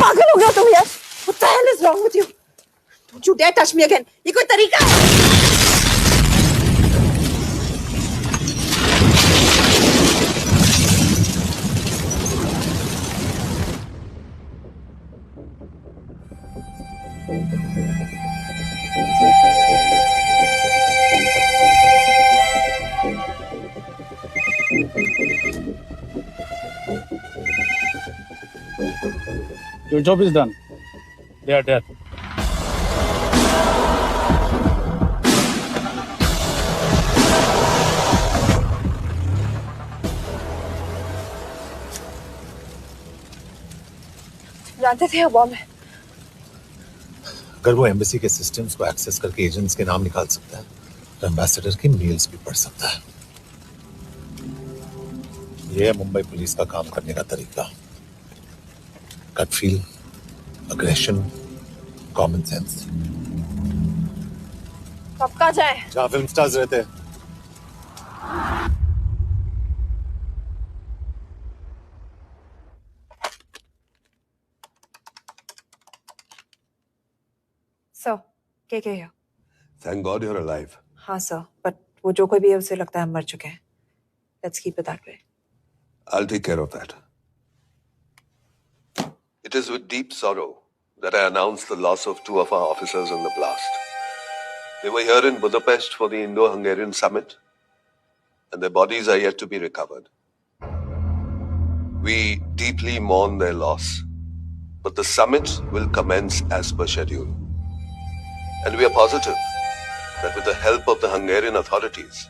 पागल हो गया तुम यार? What the hell is wrong with you? Don't you dare touch me again. ये कोई तरीका है? Your job is done. They are dead. जानते थे बॉम्ब है। अगर वो एम्बेसी के सिस्टम्स को एक्सेस करके एजेंट्स के नाम निकाल सकता है तो एम्बेसडर की मेल्स भी पढ़ सकता है। यह है मुंबई पुलिस का काम करने का तरीका। Gut feel, aggression, common sense. कब कहाँ जाए? जहाँ फिल्म स्टार्स रहते हैं। सर, क्या है? Thank God you're alive. हाँ सर, बट वो जो कोई भी है उसे लगता है हम मर चुके हैं। Let's keep it that way. I'll take care of that. It is with deep sorrow that I announce the loss of 2 of our officers in the blast. They were here in Budapest for the Indo-Hungarian summit, and their bodies are yet to be recovered. We deeply mourn their loss, but the summit will commence as per schedule. And we are positive that with the help of the Hungarian authorities,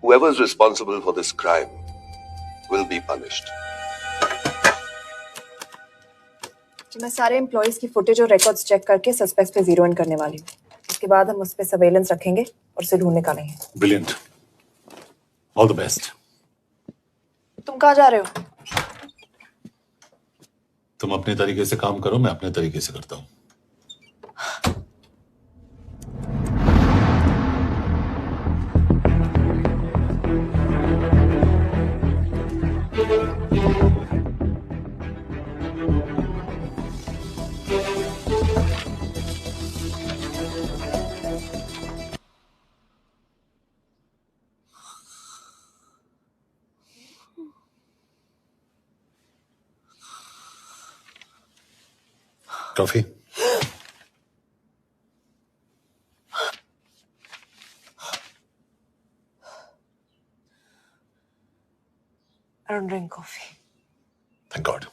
whoever is responsible for this crime will be punished. मैं सारे employees की footage और records check करके suspects पे zero in करने वाली हूँ। उसके बाद हम उस पे सर्वेलेंस रखेंगे और उसे ढूंढ निकालेंगे। Brilliant. All the best. तुम कहाँ जा रहे हो? तुम अपने तरीके से काम करो, मैं अपने तरीके से करता हूँ। Coffee? I don't drink coffee. Thank God.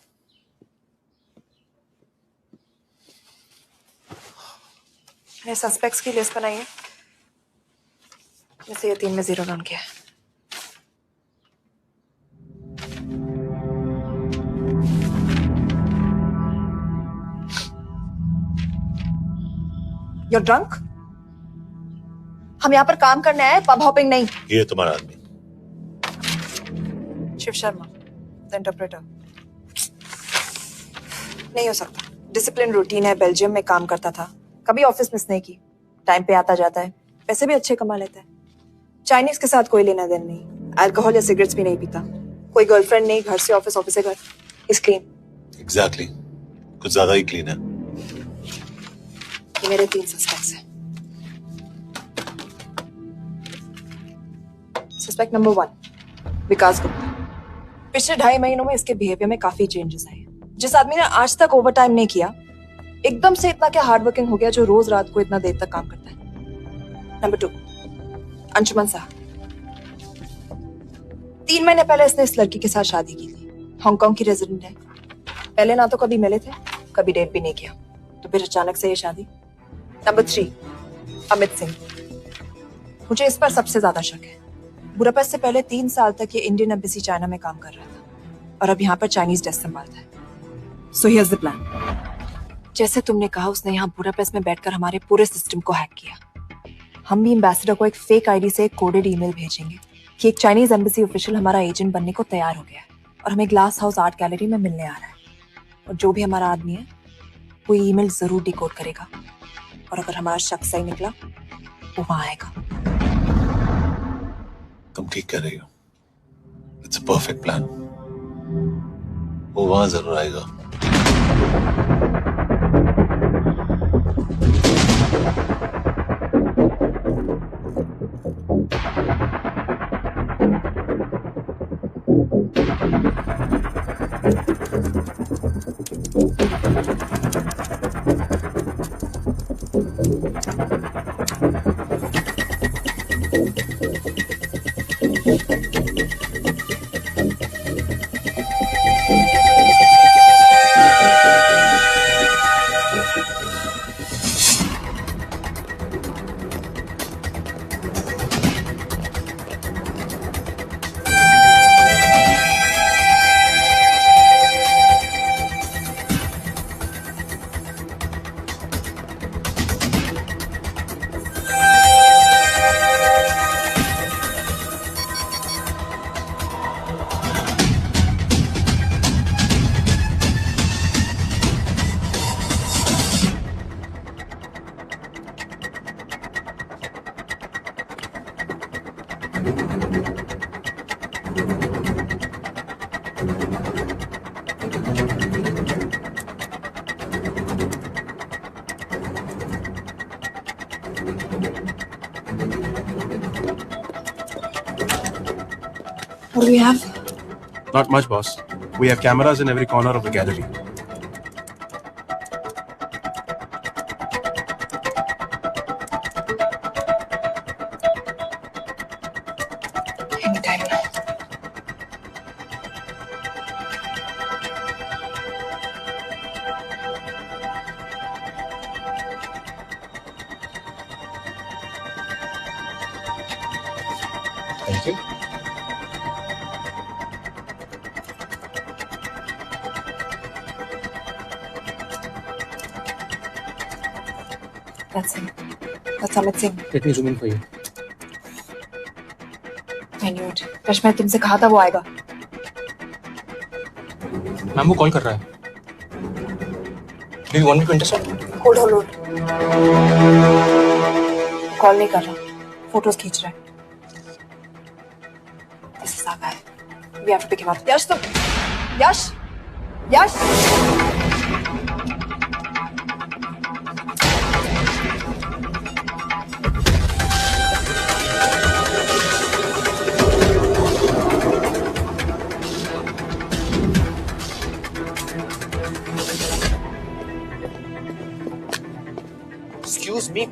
मैंने सस्पेक्ट्स की लिस्ट बनाई है। जैसे ये 3 में जीरो डाउन किया है। You're drunk? हम यहाँ पर काम करने आए, पब हॉपिंग नहीं। ये तुम्हारा आदमी। Shiv Sharma, the interpreter. नहीं हो सकता। डिसिप्लिन रूटीन है, बेल्जियम में काम करता था, कभी ऑफिस मिस नहीं की, टाइम पे आता जाता है, पैसे भी अच्छे कमा लेता है। चाइनीज के साथ कोई लेना देना नहीं, अल्कोहल या सिगरेट्स भी नहीं पीता, कोई गर्लफ्रेंड नहीं, घर से ऑफिस, ऑफिस से घर। Is clean. एग्जैक्टली, कुछ ज्यादा ही क्लीन है। ये मेरे 3 सस्पेक्ट्स हैं। सस्पेक्ट नंबर 1, विकास गुप्ता। पिछले 2.5 महीनों में इसके बिहेवियर में काफी चेंजेस आए। जिस आदमी ने आज तक ओवर टाइम नहीं किया, एकदम से इतना क्या हार्ड वर्किंग हो गया जो रोज रात को इतना देर तक काम करता है। नंबर 2, अंशुमन साहब। 3 महीने पहले इसने इस लड़की के साथ शादी की थी, हांगकांग की रेजिडेंट है। पहले ना तो कभी मिले थे, कभी डेट भी नहीं किया, तो फिर अचानक से ये शादी। नंबर 3, अमित सिंह। मुझे इस पर सबसे ज्यादा शक है। बुडापेस्ट से पहले 3 साल तक ये इंडियन एम्बेसी चाइना में काम कर रहा था और अब यहाँ पर चाइनीज डेस्क संभालता है। So here's the plan. जैसे तुमने कहा, उसने यहाँ बुडापेस्ट में बैठकर हमारे पूरे सिस्टम को हैक किया। हम भी एम्बेसडर को एक फेक आईडी से एक कोडेड ईमेल भेजेंगे कि एक चाइनीज एम्बेसी ऑफिशियल हमारा एजेंट बनने को तैयार हो गया है और हमें ग्लास हाउस आर्ट गैलरी में मिलने आ रहा है। और जो भी हमारा आदमी है वो ईमेल जरूर डिकोड करेगा और अगर हमारा शक सही निकला वो वहां आएगा। तुम ठीक कह रही हो। It's a perfect plan. वो वहां जरूर आएगा। What do we have? Not much, boss. We have cameras in every corner of the gallery. Anytime now. Thank you. That's him. That's Amit Singh. Let me zoom in for you. I knew it. Rush मैंने तुमसे कहा था वो आएगा. Ma'am वो call कर रहा है. Do you want me to intercept? Hold. Call नहीं कर रहा. फोटोज खींच रहा है. This is our guy. We have to pick him up. Yash, तुम. Yash. Excuse me.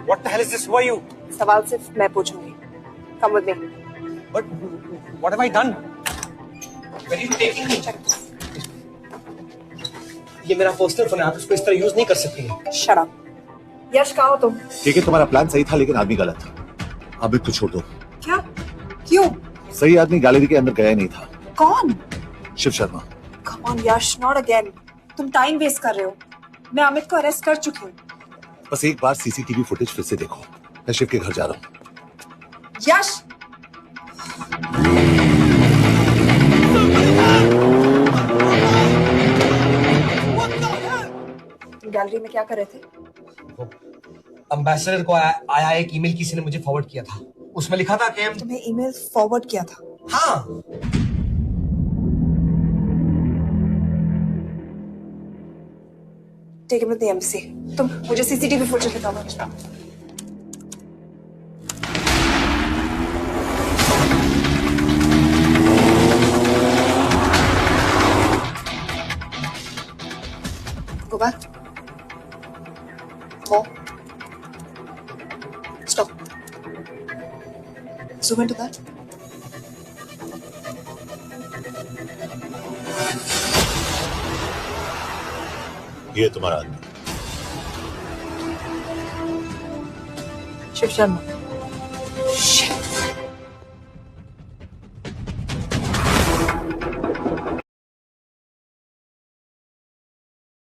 What the hell is this? Who are you? सवाल सिर्फ मैं पूछूंगी. Come with me. But what have I done? Where are you taking me? ये मेरा personal phone है, आप इसको इस तरह यूज नहीं कर सकती हैं. Shut up. यश कहाँ हो तुम? ठीक है, तुम्हारा प्लान सही था लेकिन आदमी गलत था. अब तो छोड़ दो. क्या? क्यों? सही आदमी गैलरी के अंदर गया नहीं था. कौन? Shiv Sharma. Come on Yash, not again. तुम टाइम वेस्ट कर रहे हो. मैं अमित को अरेस्ट कर चुकी हूँ. बस एक बार सीसीटीवी फुटेज फिर से देखो. मैं शिव के घर जा रहा हूँ. यश! तुम गैलरी में क्या कर रहे थे? एम्बेसडर को आया एक ईमेल किसी ने मुझे फॉरवर्ड किया था. उसमें लिखा था कि तुम्हें ईमेल फॉरवर्ड किया था? हाँ. Take him to the embassy. तुम मुझे सीसीटीवी फुटेज दिखाओ. Go back. More. Stop. Zoom into that. ये तुम्हारा आदमी. शिव शर्मा.